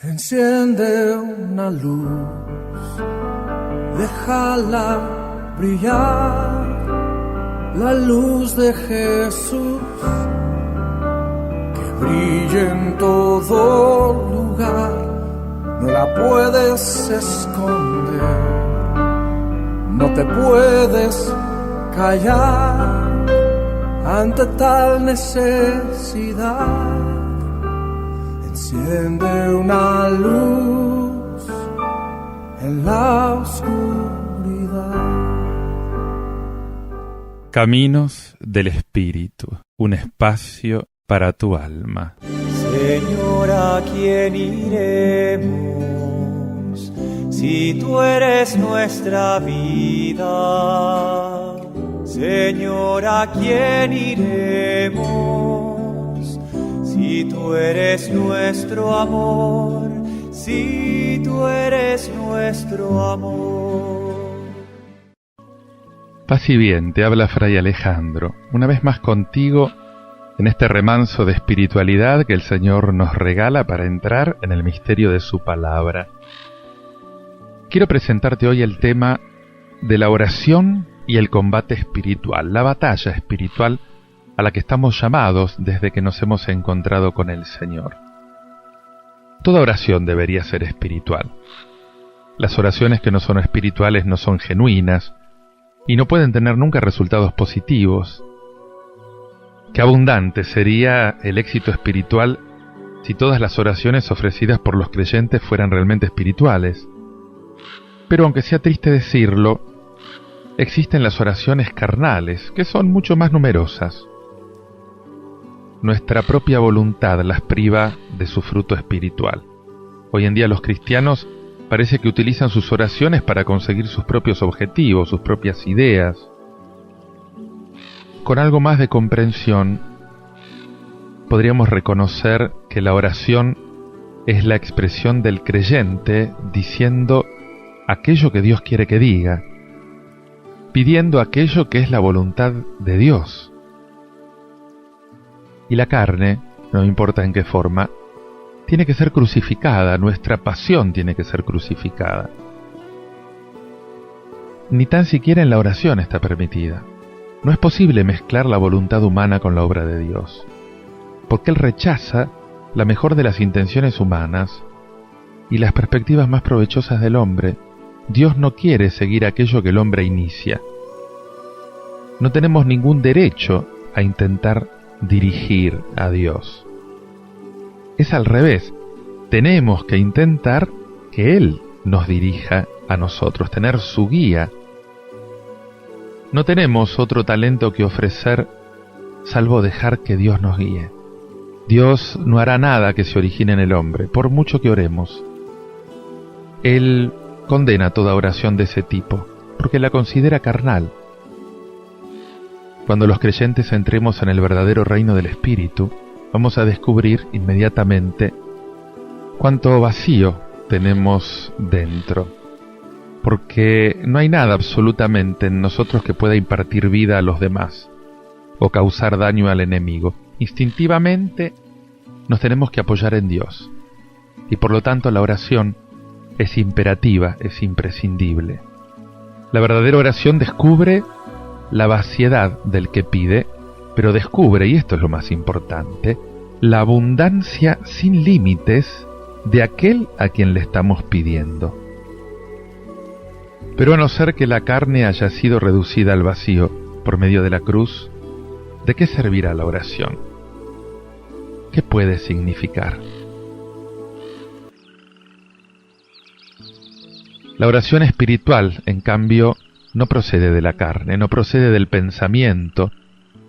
Enciende una luz, déjala brillar, la luz de Jesús, que brille en todo lugar, no la puedes esconder, no te puedes callar ante tal necesidad. Enciende una luz en la oscuridad. Caminos del Espíritu, un espacio para tu alma. Señor, ¿a quién iremos si tú eres nuestra vida? Señor, ¿a quién iremos si tú eres nuestro amor? Si tú eres nuestro amor. Paz y bien, te habla Fray Alejandro, una vez más contigo en este remanso de espiritualidad que el Señor nos regala para entrar en el misterio de su palabra. Quiero presentarte hoy el tema de la oración y el combate espiritual, la batalla espiritual a la que estamos llamados desde que nos hemos encontrado con el Señor. Toda oración debería ser espiritual. Las oraciones que no son espirituales no son genuinas y no pueden tener nunca resultados positivos. Qué abundante sería el éxito espiritual si todas las oraciones ofrecidas por los creyentes fueran realmente espirituales. Pero aunque sea triste decirlo, existen las oraciones carnales, que son mucho más numerosas. Nuestra propia voluntad las priva de su fruto espiritual. Hoy en día los cristianos parece que utilizan sus oraciones para conseguir sus propios objetivos, sus propias ideas. Con algo más de comprensión, podríamos reconocer que la oración es la expresión del creyente diciendo aquello que Dios quiere que diga, pidiendo aquello que es la voluntad de Dios. Y la carne, no importa en qué forma, tiene que ser crucificada, nuestra pasión tiene que ser crucificada. Ni tan siquiera en la oración está permitida. No es posible mezclar la voluntad humana con la obra de Dios, porque Él rechaza la mejor de las intenciones humanas y las perspectivas más provechosas del hombre. Dios no quiere seguir aquello que el hombre inicia. No tenemos ningún derecho a intentar dirigir a Dios. Es al revés. Tenemos que intentar que Él nos dirija a nosotros, tener su guía. No tenemos otro talento que ofrecer salvo dejar que Dios nos guíe. Dios no hará nada que se origine en el hombre, por mucho que oremos. Él condena toda oración de ese tipo, porque la considera carnal. Cuando los creyentes entremos en el verdadero reino del Espíritu, vamos a descubrir inmediatamente cuánto vacío tenemos dentro, porque no hay nada absolutamente en nosotros que pueda impartir vida a los demás o causar daño al enemigo. Instintivamente nos tenemos que apoyar en Dios, y por lo tanto la oración es imperativa, es imprescindible. La verdadera oración descubre la vaciedad del que pide, pero descubre, y esto es lo más importante, la abundancia sin límites de aquel a quien le estamos pidiendo. Pero a no ser que la carne haya sido reducida al vacío por medio de la cruz, ¿de qué servirá la oración? ¿Qué puede significar? La oración espiritual, en cambio, no procede de la carne, no procede del pensamiento,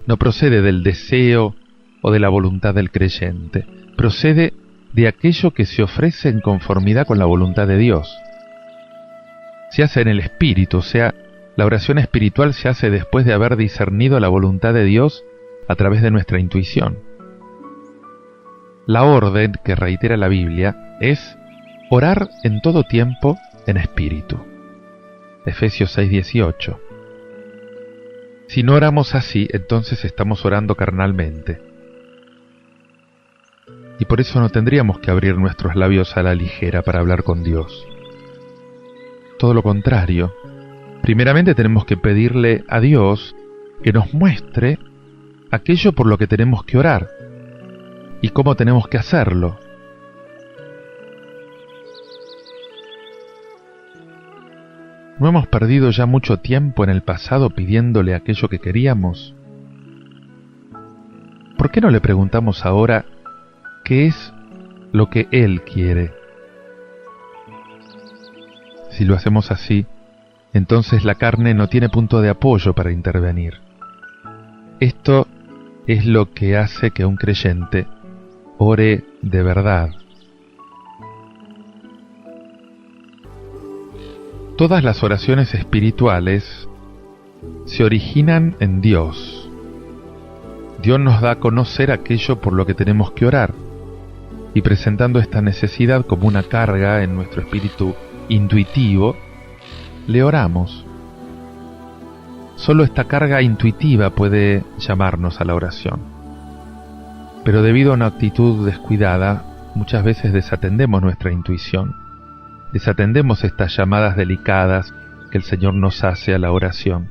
no procede del deseo o de la voluntad del creyente, procede de aquello que se ofrece en conformidad con la voluntad de Dios. Se hace en el Espíritu, o sea, la oración espiritual se hace después de haber discernido la voluntad de Dios a través de nuestra intuición. La orden que reitera la Biblia es orar en todo tiempo en espíritu. Efesios 6:18. Si no oramos así, entonces estamos orando carnalmente. y por eso no tendríamos que abrir nuestros labios a la ligera para hablar con Dios. Todo lo contrario, primeramente tenemos que pedirle a Dios que nos muestre aquello por lo que tenemos que orar y cómo tenemos que hacerlo. ¿No hemos perdido ya mucho tiempo en el pasado pidiéndole aquello que queríamos? ¿Por qué no le preguntamos ahora qué es lo que Él quiere? Si lo hacemos así, entonces la carne no tiene punto de apoyo para intervenir. Esto es lo que hace que un creyente ore de verdad. Todas las oraciones espirituales se originan en Dios. Dios nos da a conocer aquello por lo que tenemos que orar, y presentando esta necesidad como una carga en nuestro espíritu intuitivo, le oramos. Solo esta carga intuitiva puede llamarnos a la oración. Pero debido a una actitud descuidada, muchas veces desatendemos nuestra intuición. Desatendemos estas llamadas delicadas que el Señor nos hace a la oración.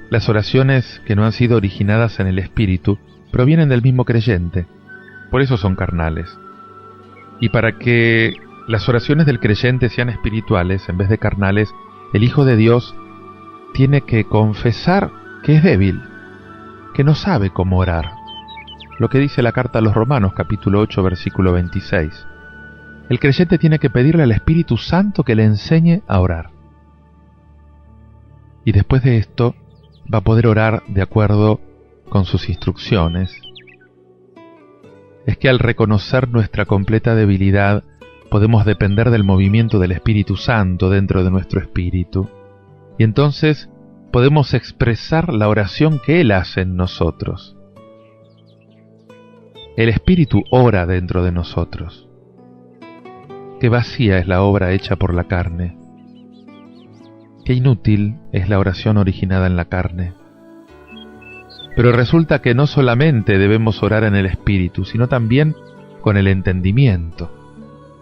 Las oraciones que no han sido originadas en el Espíritu provienen del mismo creyente, por eso son carnales. Y para que las oraciones del creyente sean espirituales en vez de carnales, el Hijo de Dios tiene que confesar que es débil, que no sabe cómo orar. Lo que dice la carta a los Romanos, capítulo 8, versículo 26. El creyente tiene que pedirle al Espíritu Santo que le enseñe a orar. Y después de esto, va a poder orar de acuerdo con sus instrucciones. Es que al reconocer nuestra completa debilidad, podemos depender del movimiento del Espíritu Santo dentro de nuestro espíritu. Y entonces podemos expresar la oración que Él hace en nosotros. El Espíritu ora dentro de nosotros. Qué vacía es la obra hecha por la carne. Qué inútil es la oración originada en la carne. Pero resulta que no solamente debemos orar en el Espíritu, sino también con el entendimiento.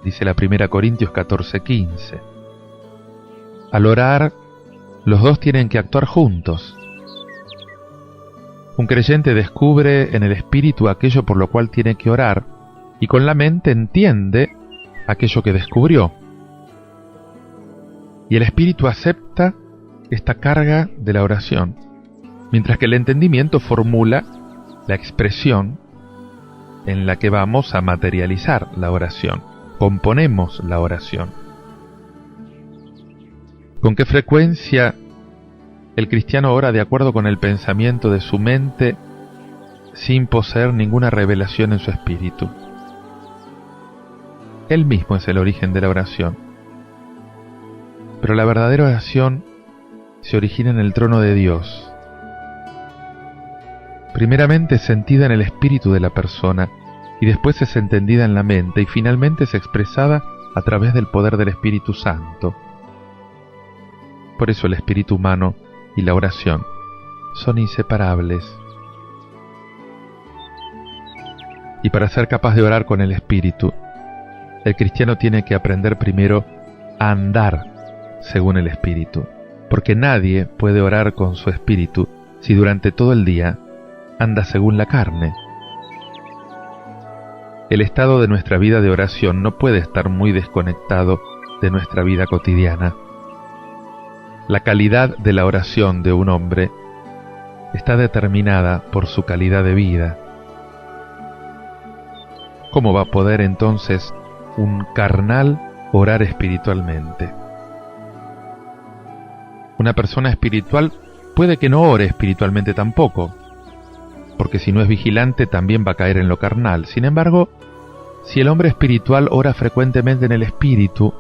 Dice la 1 Corintios 14:15. Al orar, los dos tienen que actuar juntos. Un creyente descubre en el Espíritu aquello por lo cual tiene que orar, y con la mente entiende aquello que descubrió. Y el Espíritu acepta esta carga de la oración, mientras que el entendimiento formula la expresión en la que vamos a materializar la oración, componemos la oración. ¿Con qué frecuencia el cristiano ora de acuerdo con el pensamiento de su mente sin poseer ninguna revelación en su espíritu? Él mismo es el origen de la oración. Pero la verdadera oración se origina en el trono de Dios. Primeramente es sentida en el espíritu de la persona, y después es entendida en la mente, y finalmente es expresada a través del poder del Espíritu Santo. Por eso el espíritu humano y la oración son inseparables. Y para ser capaz de orar con el Espíritu, el cristiano tiene que aprender primero a andar según el Espíritu, porque nadie puede orar con su espíritu si durante todo el día anda según la carne. El estado de nuestra vida de oración no puede estar muy desconectado de nuestra vida cotidiana. La calidad de la oración de un hombre está determinada por su calidad de vida. ¿Cómo va a poder entonces un carnal orar espiritualmente? Una persona espiritual puede que no ore espiritualmente tampoco, porque si no es vigilante también va a caer en lo carnal. Sin embargo, si el hombre espiritual ora frecuentemente en el espíritu,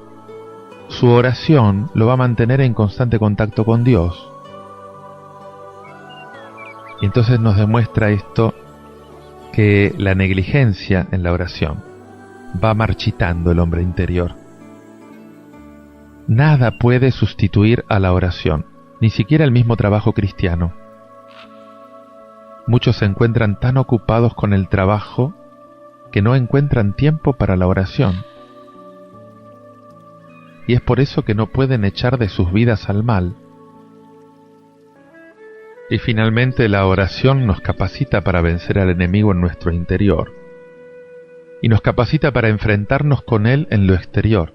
su oración lo va a mantener en constante contacto con Dios. Y entonces nos demuestra esto que la negligencia en la oración va marchitando el hombre interior. Nada puede sustituir a la oración, ni siquiera el mismo trabajo cristiano. Muchos se encuentran tan ocupados con el trabajo que no encuentran tiempo para la oración. Y es por eso que no pueden echar de sus vidas al mal. Y finalmente la oración nos capacita para vencer al enemigo en nuestro interior. Y nos capacita para enfrentarnos con él en lo exterior.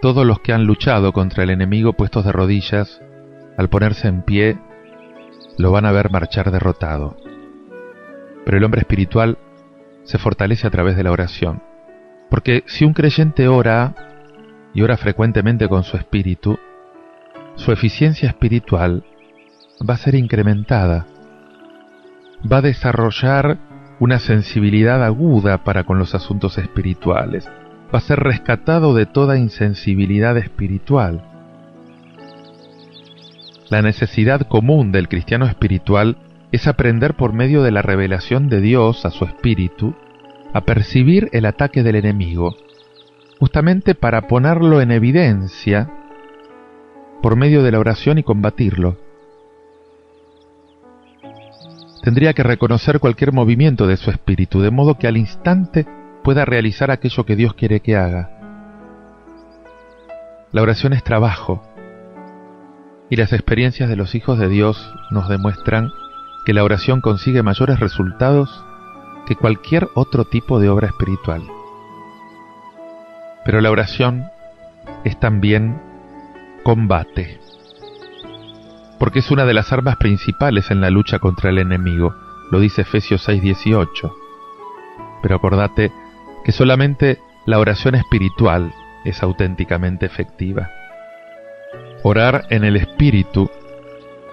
Todos los que han luchado contra el enemigo puestos de rodillas, al ponerse en pie, lo van a ver marchar derrotado. Pero el hombre espiritual se fortalece a través de la oración. Porque si un creyente ora, y ora frecuentemente con su espíritu, su eficiencia espiritual va a ser incrementada. Va a desarrollar una sensibilidad aguda para con los asuntos espirituales. Va a ser rescatado de toda insensibilidad espiritual. La necesidad común del cristiano espiritual es aprender por medio de la revelación de Dios a su espíritu a percibir el ataque del enemigo, justamente para ponerlo en evidencia por medio de la oración y combatirlo. Tendría que reconocer cualquier movimiento de su espíritu, de modo que al instante pueda realizar aquello que Dios quiere que haga. La oración es trabajo, y las experiencias de los hijos de Dios nos demuestran que la oración consigue mayores resultados que cualquier otro tipo de obra espiritual. Pero la oración es también combate, porque es una de las armas principales en la lucha contra el enemigo, lo dice Efesios 6:18. Pero acordate que solamente la oración espiritual es auténticamente efectiva. Orar en el espíritu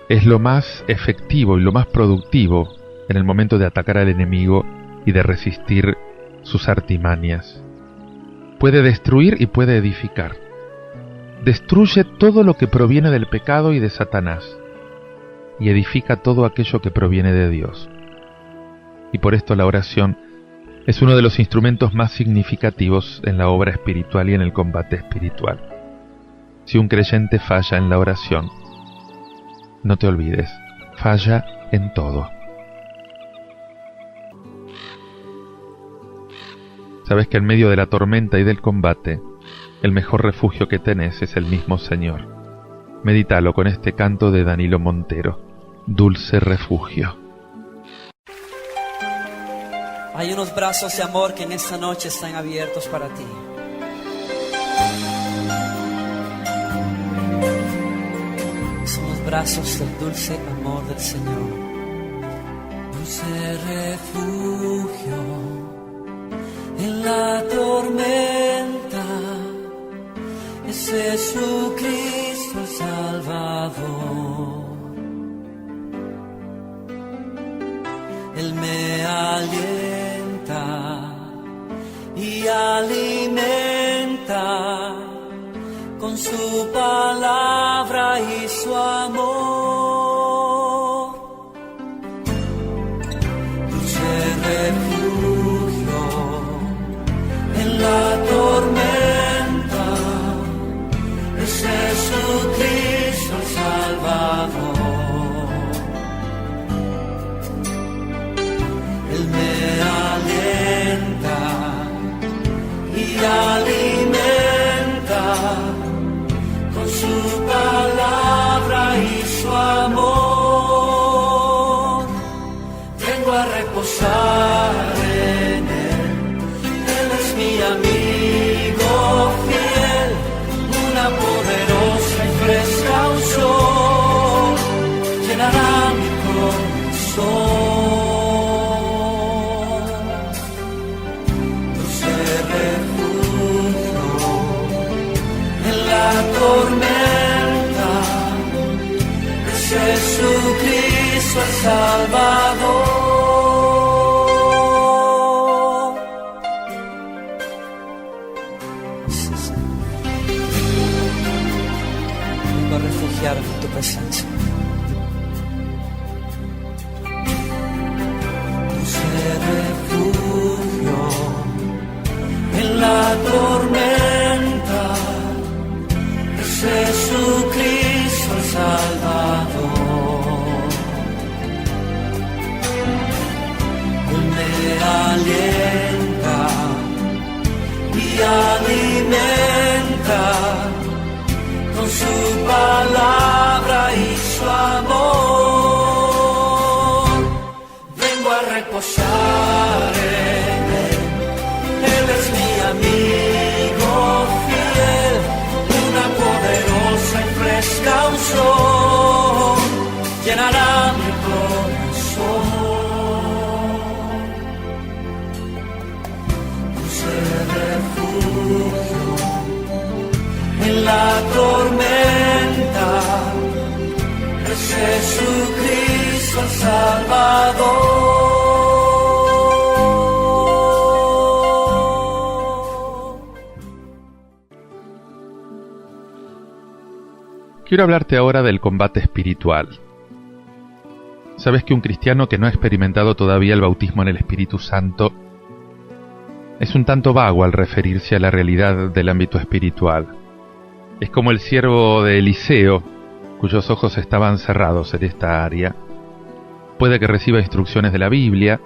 es lo más efectivo y lo más productivo en el momento de atacar al enemigo y de resistir sus artimañas. Puede destruir y puede edificar. Destruye todo lo que proviene del pecado y de Satanás, y edifica todo aquello que proviene de Dios. Y por esto la oración es uno de los instrumentos más significativos en la obra espiritual y en el combate espiritual. Si un creyente falla en la oración, no te olvides, falla en todo. Sabes que en medio de la tormenta y del combate, el mejor refugio que tenés es el mismo Señor. Medítalo con este canto de Danilo Montero, Dulce Refugio. Hay unos brazos de amor que en esta noche están abiertos para ti. Son los brazos del dulce amor del Señor. Dulce refugio en la tormenta, es Jesucristo el Salvador. Él me alienta y alimenta con su palabra y su amor. Dulce refugio en la tormenta, es Jesucristo el Salvador. Él me alienta y alimenta con su palabra y su amor. Vengo a reposar en Él. Él es mi amigo fiel, una poderosa y fresca unción llenará mi corazón. Tormenta, es Jesucristo el Salvador. Vengo a refugiarme en tu presencia. Dulce refugio en la tormenta, Jesucristo el Salvador. con su palabra y su amor. Vengo a reposar en él. Él es mi amigo fiel, una poderosa y fresca unción llenará mi corazón. Puse refugio en la tormenta, es Jesucristo el Salvador. Quiero hablarte ahora del combate espiritual. Sabes que un cristiano que no ha experimentado todavía el bautismo en el Espíritu Santo es un tanto vago al referirse a la realidad del ámbito espiritual. Es como el siervo de Eliseo, cuyos ojos estaban cerrados en esta área. Puede que reciba instrucciones de la Biblia,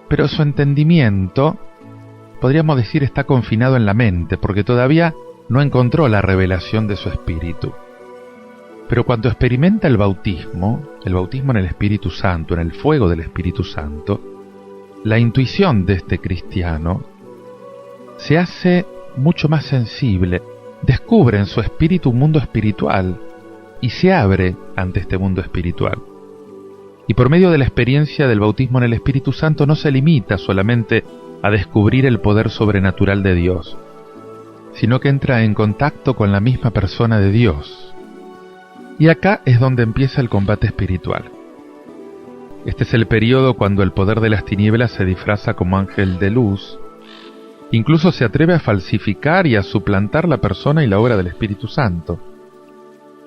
pero su entendimiento, podríamos decir, está confinado en la mente, porque todavía no encontró la revelación de su espíritu. Pero cuando experimenta el bautismo en el Espíritu Santo, en el fuego del Espíritu Santo, la intuición de este cristiano se hace mucho más sensible, descubre en su espíritu un mundo espiritual y se abre ante este mundo espiritual. Y por medio de la experiencia del bautismo en el Espíritu Santo no se limita solamente a descubrir el poder sobrenatural de Dios, sino que entra en contacto con la misma persona de Dios. Y acá es donde empieza el combate espiritual. Este es el periodo cuando el poder de las tinieblas se disfraza como ángel de luz, incluso se atreve a falsificar y a suplantar la persona y la obra del Espíritu Santo.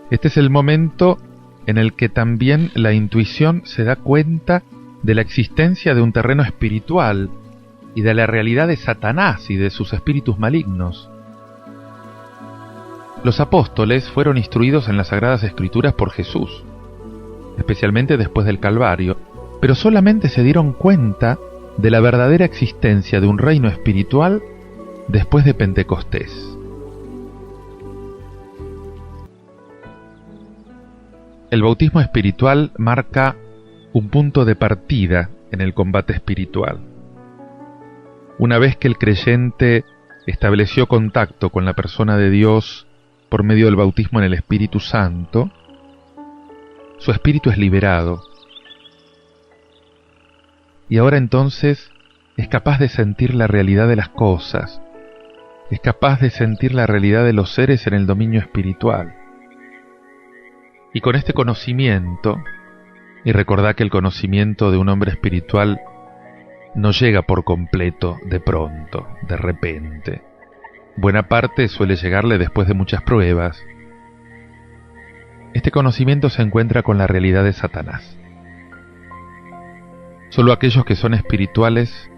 Este es el momento en el que también la intuición se da cuenta de la existencia de un terreno espiritual y de la realidad de Satanás y de sus espíritus malignos. Los apóstoles fueron instruidos en las Sagradas Escrituras por Jesús, especialmente después del Calvario, pero solamente se dieron cuenta de la verdadera existencia de un reino espiritual después de Pentecostés. El bautismo espiritual marca un punto de partida en el combate espiritual. Una vez que el creyente estableció contacto con la persona de Dios por medio del bautismo en el Espíritu Santo, su espíritu es liberado. Y ahora entonces es capaz de sentir la realidad de las cosas, es capaz de sentir la realidad de los seres en el dominio espiritual. Y con este conocimiento, y recordad que el conocimiento de un hombre espiritual no llega por completo, de pronto, de repente. Buena parte suele llegarle después de muchas pruebas. Este conocimiento se encuentra con la realidad de Satanás. Solo aquellos que son espirituales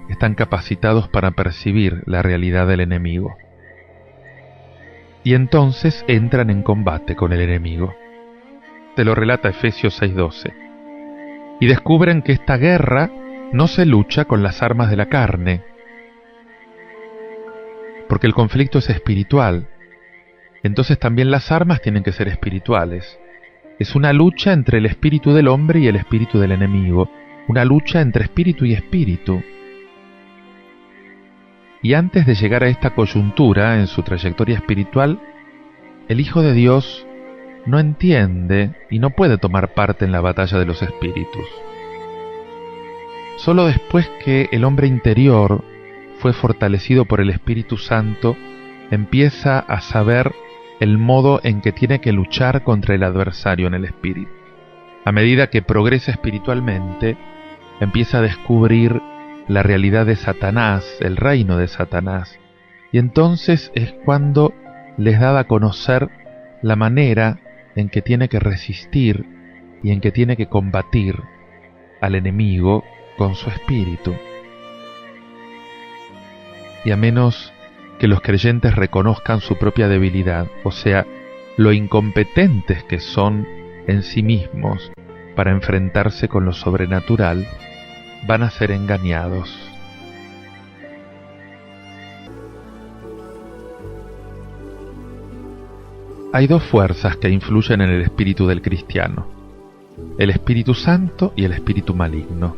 están capacitados para percibir la realidad del enemigo. Y entonces entran en combate con el enemigo. Te lo relata Efesios 6:12. Y descubren que esta guerra no se lucha con las armas de la carne, porque el conflicto es espiritual. Entonces también las armas tienen que ser espirituales. Es una lucha entre el espíritu del hombre y el espíritu del enemigo, una lucha entre espíritu y espíritu. Y antes de llegar a esta coyuntura en su trayectoria espiritual, el Hijo de Dios no entiende y no puede tomar parte en la batalla de los espíritus. Solo después que el hombre interior fue fortalecido por el Espíritu Santo, empieza a saber el modo en que tiene que luchar contra el adversario en el espíritu. A medida que progresa espiritualmente, empieza a descubrir la realidad de Satanás, el reino de Satanás, y entonces es cuando les da a conocer la manera en que tiene que resistir y en que tiene que combatir al enemigo con su espíritu. Y a menos que los creyentes reconozcan su propia debilidad, o sea, lo incompetentes que son en sí mismos para enfrentarse con lo sobrenatural, van a ser engañados. Hay dos fuerzas que influyen en el espíritu del cristiano: el Espíritu Santo y el espíritu maligno.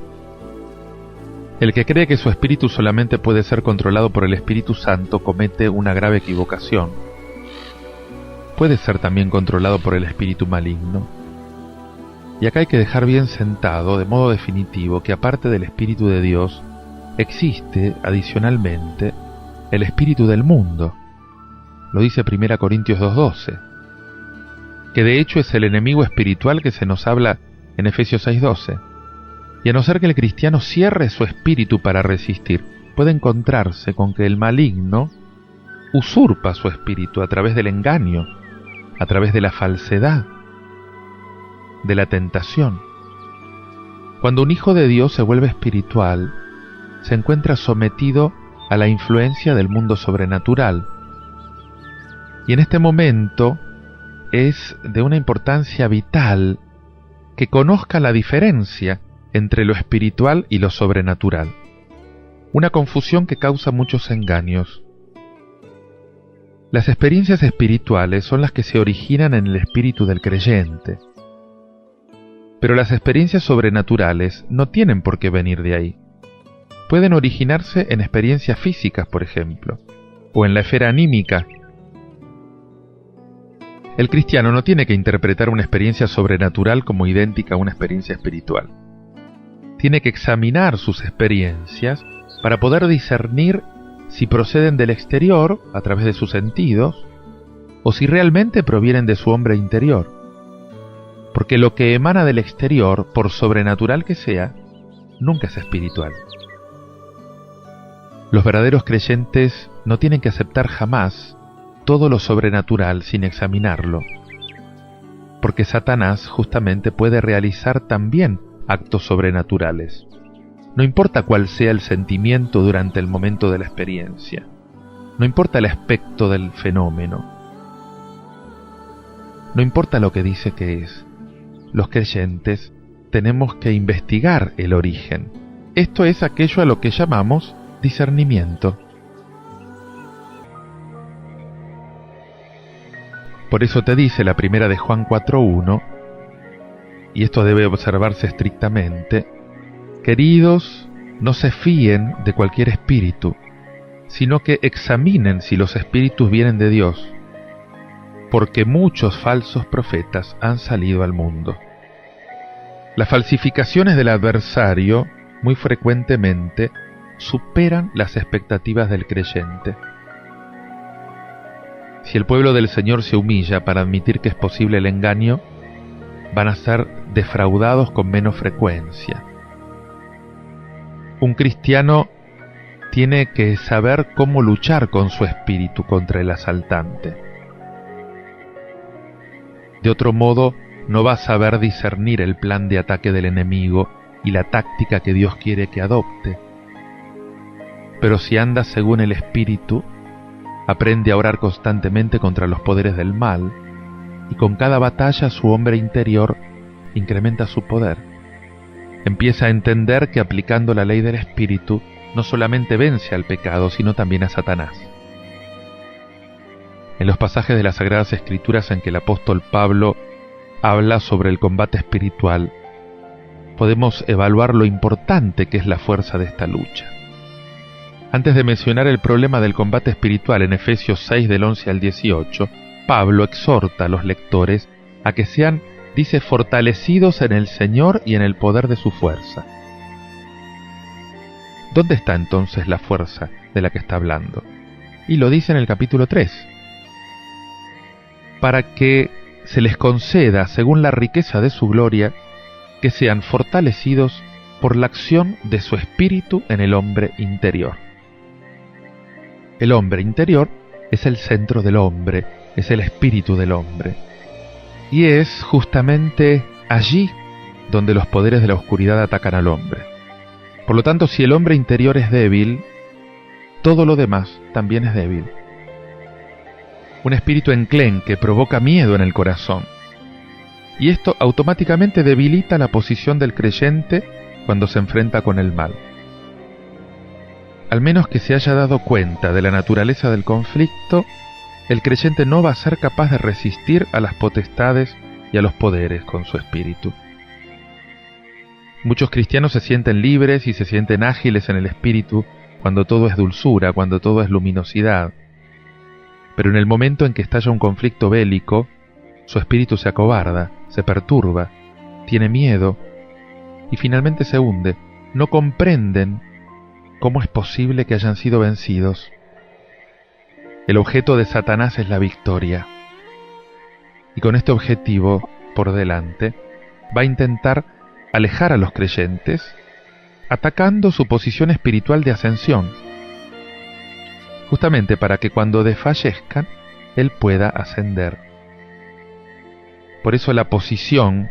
El que cree que su espíritu solamente puede ser controlado por el Espíritu Santo comete una grave equivocación. Puede ser también controlado por el espíritu maligno. Y acá hay que dejar bien sentado, de modo definitivo, que aparte del Espíritu de Dios, existe, adicionalmente, el espíritu del mundo. Lo dice 1 Corintios 2:12, que de hecho es el enemigo espiritual que se nos habla en Efesios 6:12. Y a no ser que el cristiano cierre su espíritu para resistir, puede encontrarse con que el maligno usurpa su espíritu a través del engaño, a través de la falsedad, de la tentación. Cuando un hijo de Dios se vuelve espiritual, se encuentra sometido a la influencia del mundo sobrenatural. Y en este momento es de una importancia vital que conozca la diferencia entre lo espiritual y lo sobrenatural. Una confusión que causa muchos engaños. Las experiencias espirituales son las que se originan en el espíritu del creyente. Pero las experiencias sobrenaturales no tienen por qué venir de ahí. Pueden originarse en experiencias físicas, por ejemplo, o en la esfera anímica. El cristiano no tiene que interpretar una experiencia sobrenatural como idéntica a una experiencia espiritual. Tiene que examinar sus experiencias para poder discernir si proceden del exterior, a través de sus sentidos, o si realmente provienen de su hombre interior. Porque lo que emana del exterior, por sobrenatural que sea, nunca es espiritual. Los verdaderos creyentes no tienen que aceptar jamás todo lo sobrenatural sin examinarlo, porque Satanás justamente puede realizar también actos sobrenaturales. No importa cuál sea el sentimiento durante el momento de la experiencia, no importa el aspecto del fenómeno, no importa lo que dice que es. Los creyentes tenemos que investigar el origen. Esto es aquello a lo que llamamos discernimiento. Por eso te dice la primera de Juan 4:1, y esto debe observarse estrictamente: queridos, no se fíen de cualquier espíritu, sino que examinen si los espíritus vienen de Dios, porque muchos falsos profetas han salido al mundo. Las falsificaciones del adversario muy frecuentemente superan las expectativas del creyente. Si el pueblo del Señor se humilla para admitir que es posible el engaño, van a ser defraudados con menos frecuencia. Un cristiano tiene que saber cómo luchar con su espíritu contra el asaltante. De otro modo, no va a saber discernir el plan de ataque del enemigo y la táctica que Dios quiere que adopte. Pero si anda según el espíritu, aprende a orar constantemente contra los poderes del mal, y con cada batalla su hombre interior incrementa su poder. Empieza a entender que aplicando la ley del espíritu no solamente vence al pecado, sino también a Satanás. En los pasajes de las Sagradas Escrituras en que el apóstol Pablo habla sobre el combate espiritual, podemos evaluar lo importante que es la fuerza de esta lucha. Antes de mencionar el problema del combate espiritual en Efesios 6 del 11 al 18, Pablo exhorta a los lectores a que sean, dice, fortalecidos en el Señor y en el poder de su fuerza. ¿Dónde está entonces la fuerza de la que está hablando? Y lo dice en el capítulo 3. Para que se les conceda, según la riqueza de su gloria, que sean fortalecidos por la acción de su espíritu en el hombre interior. El hombre interior es el centro del hombre, es el espíritu del hombre. Y es justamente allí donde los poderes de la oscuridad atacan al hombre. Por lo tanto, si el hombre interior es débil, todo lo demás también es débil. Un espíritu enclenque provoca miedo en el corazón. Y esto automáticamente debilita la posición del creyente cuando se enfrenta con el mal. Al menos que se haya dado cuenta de la naturaleza del conflicto, el creyente no va a ser capaz de resistir a las potestades y a los poderes con su espíritu. Muchos cristianos se sienten libres y se sienten ágiles en el espíritu cuando todo es dulzura, cuando todo es luminosidad. Pero en el momento en que estalla un conflicto bélico, su espíritu se acobarda, se perturba, tiene miedo y finalmente se hunde. No comprenden cómo es posible que hayan sido vencidos. El objeto de Satanás es la victoria. Y con este objetivo por delante, va a intentar alejar a los creyentes, atacando su posición espiritual de ascensión, justamente para que cuando desfallezcan, él pueda ascender. Por eso la posición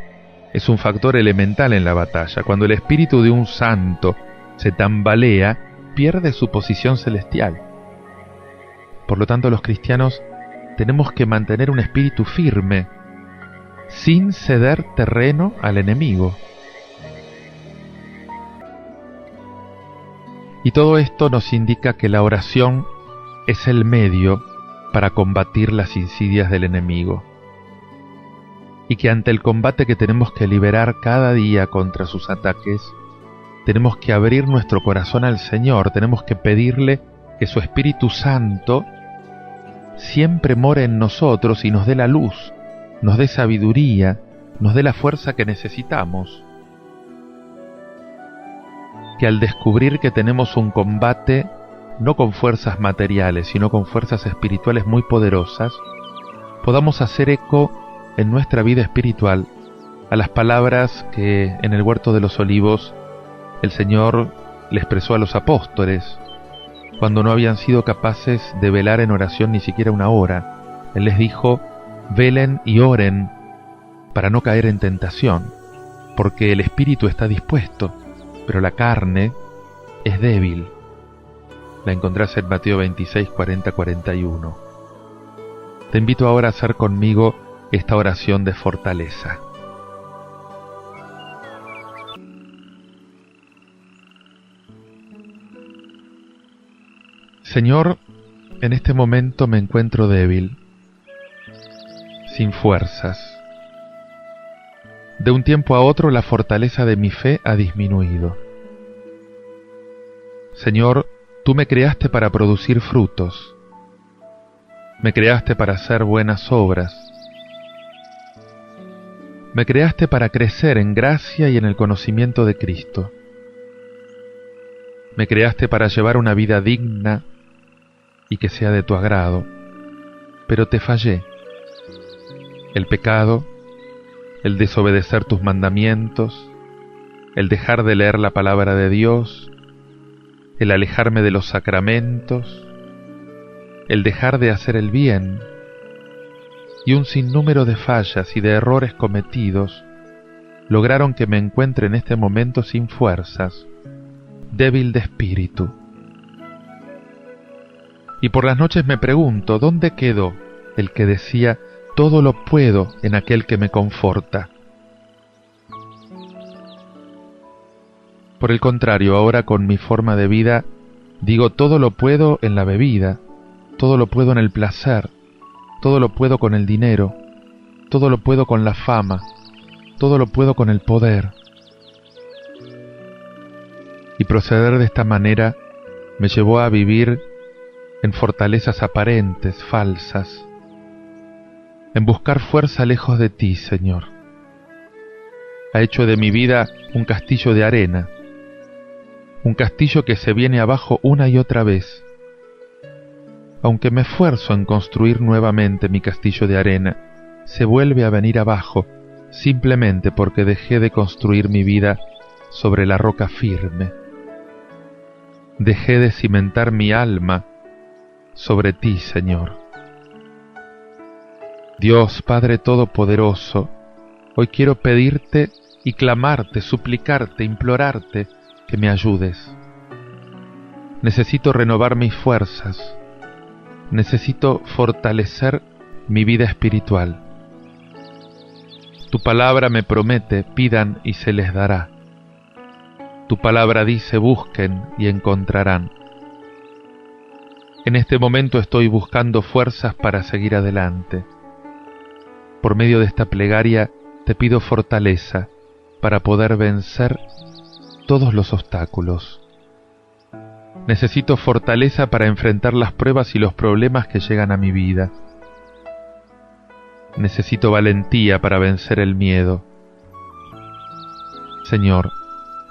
es un factor elemental en la batalla. Cuando el espíritu de un santo se tambalea, pierde su posición celestial. Por lo tanto, los cristianos tenemos que mantener un espíritu firme, sin ceder terreno al enemigo. Y todo esto nos indica que la oración es el medio para combatir las insidias del enemigo. Y que ante el combate que tenemos que liberar cada día contra sus ataques, tenemos que abrir nuestro corazón al Señor, tenemos que pedirle que su Espíritu Santo siempre more en nosotros y nos dé la luz, nos dé sabiduría, nos dé la fuerza que necesitamos. Que al descubrir que tenemos un combate no con fuerzas materiales, sino con fuerzas espirituales muy poderosas, podamos hacer eco en nuestra vida espiritual a las palabras que en el Huerto de los Olivos el Señor le expresó a los apóstoles, cuando no habían sido capaces de velar en oración ni siquiera una hora. Él les dijo: velen y oren para no caer en tentación, porque el espíritu está dispuesto, pero la carne es débil. La encontrás en Mateo 26, 40, 41. Te invito ahora a hacer conmigo esta oración de fortaleza. Señor, en este momento me encuentro débil, sin fuerzas. De un tiempo a otro la fortaleza de mi fe ha disminuido. Señor, tú me creaste para producir frutos. Me creaste para hacer buenas obras. Me creaste para crecer en gracia y en el conocimiento de Cristo. Me creaste para llevar una vida digna y que sea de tu agrado, pero te fallé. El pecado, el desobedecer tus mandamientos, el dejar de leer la palabra de Dios, el alejarme de los sacramentos, el dejar de hacer el bien, y un sinnúmero de fallas y de errores cometidos lograron que me encuentre en este momento sin fuerzas, débil de espíritu. Y por las noches me pregunto, ¿dónde quedó el que decía: todo lo puedo en aquel que me conforta? Por el contrario, ahora con mi forma de vida, digo: todo lo puedo en la bebida, todo lo puedo en el placer, todo lo puedo con el dinero, todo lo puedo con la fama, todo lo puedo con el poder. Y proceder de esta manera me llevó a vivir en fortalezas aparentes, falsas, en buscar fuerza lejos de ti, Señor. Ha hecho de mi vida un castillo de arena, un castillo que se viene abajo una y otra vez. Aunque me esfuerzo en construir nuevamente mi castillo de arena, se vuelve a venir abajo, simplemente porque dejé de construir mi vida sobre la roca firme. Dejé de cimentar mi alma sobre ti, Señor. Dios Padre Todopoderoso, hoy quiero pedirte y clamarte, suplicarte, implorarte que me ayudes. Necesito renovar mis fuerzas. Necesito fortalecer mi vida espiritual. Tu palabra me promete: pidan y se les dará. Tu palabra dice: busquen y encontrarán. En este momento estoy buscando fuerzas para seguir adelante. Por medio de esta plegaria te pido fortaleza para poder vencer todos los obstáculos. Necesito fortaleza para enfrentar las pruebas y los problemas que llegan a mi vida. Necesito valentía para vencer el miedo. Señor,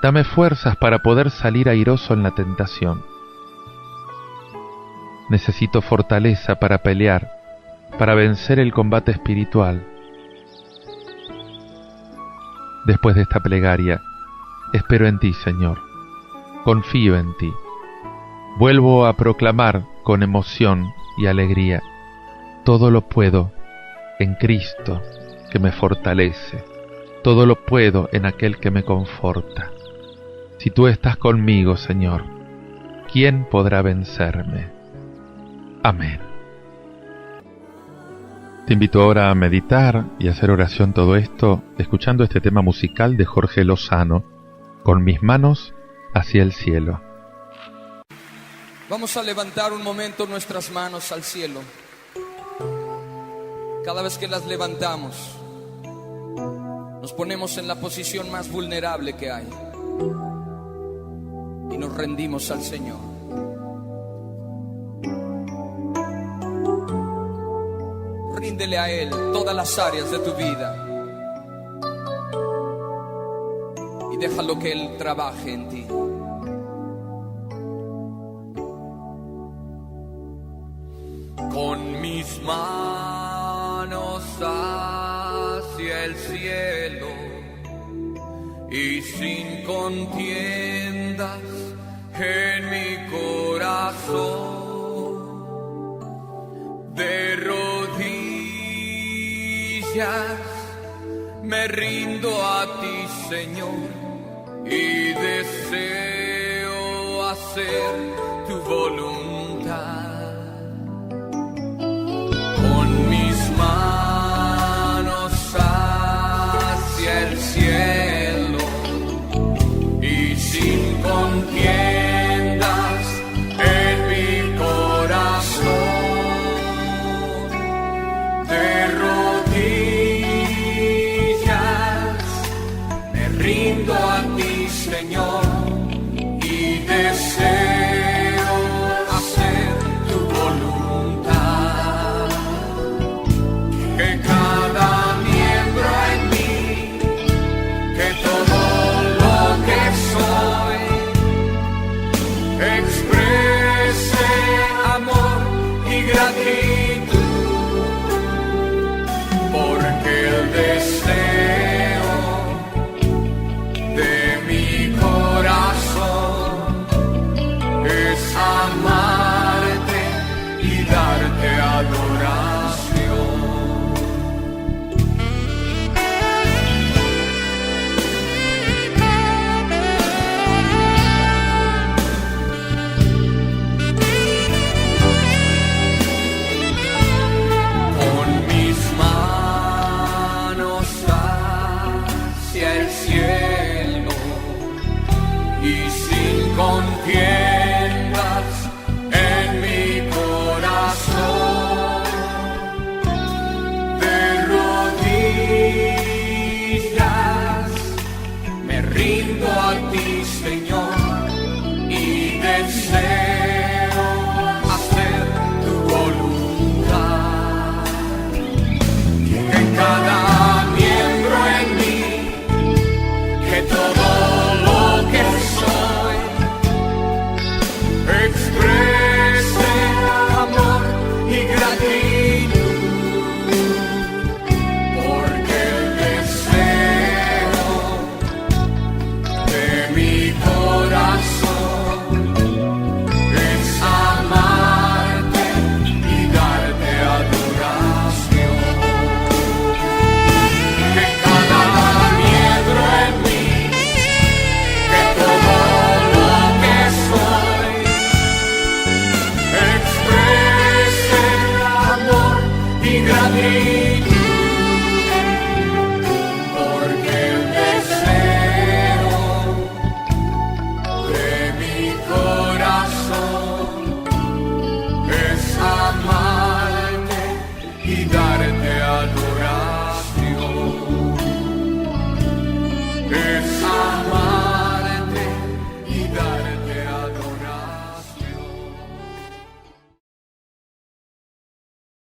dame fuerzas para poder salir airoso en la tentación. Necesito fortaleza para pelear, para vencer el combate espiritual. Después de esta plegaria, espero en ti, Señor. Confío en ti. Vuelvo a proclamar con emoción y alegría: todo lo puedo en Cristo que me fortalece. Todo lo puedo en aquel que me conforta. Si tú estás conmigo, Señor, ¿quién podrá vencerme? Amén. Te invito ahora a meditar y hacer oración todo esto, escuchando este tema musical de Jorge Lozano, Con mis manos hacia el cielo. Vamos a levantar un momento nuestras manos al cielo. Cada vez que las levantamos, nos ponemos en la posición más vulnerable que hay y nos rendimos al Señor. Ríndele a Él todas las áreas de tu vida y déjalo que Él trabaje en ti. Con mis manos hacia el cielo y sin contiendas en mi corazón, de rodillas me rindo a ti, Señor, y deseo hacer tu voluntad. Con mis manos hacia el cielo y sin contiendas en mi corazón, de rodillas me rindo a ti, Señor, y deseo hacer tu voluntad. Que cada miembro en mí, que todo lo que soy, exprese amor y gratitud, porque el deseo de mi corazón es amarte y darte adoración. Con mis manos hacia el cielo y sin contiendas en mi corazón, de rodillas me rindo a ti, Señor, y deseo hacer tu voluntad. Que cada miembro en mí, que todo lo que soy, exprese amor y gratitud, porque el deseo de mi corazón es amarte y darte adoración. Que cada miembro en mí, que todo lo que soy, exprese amor y gratitud, porque el deseo de mi corazón y da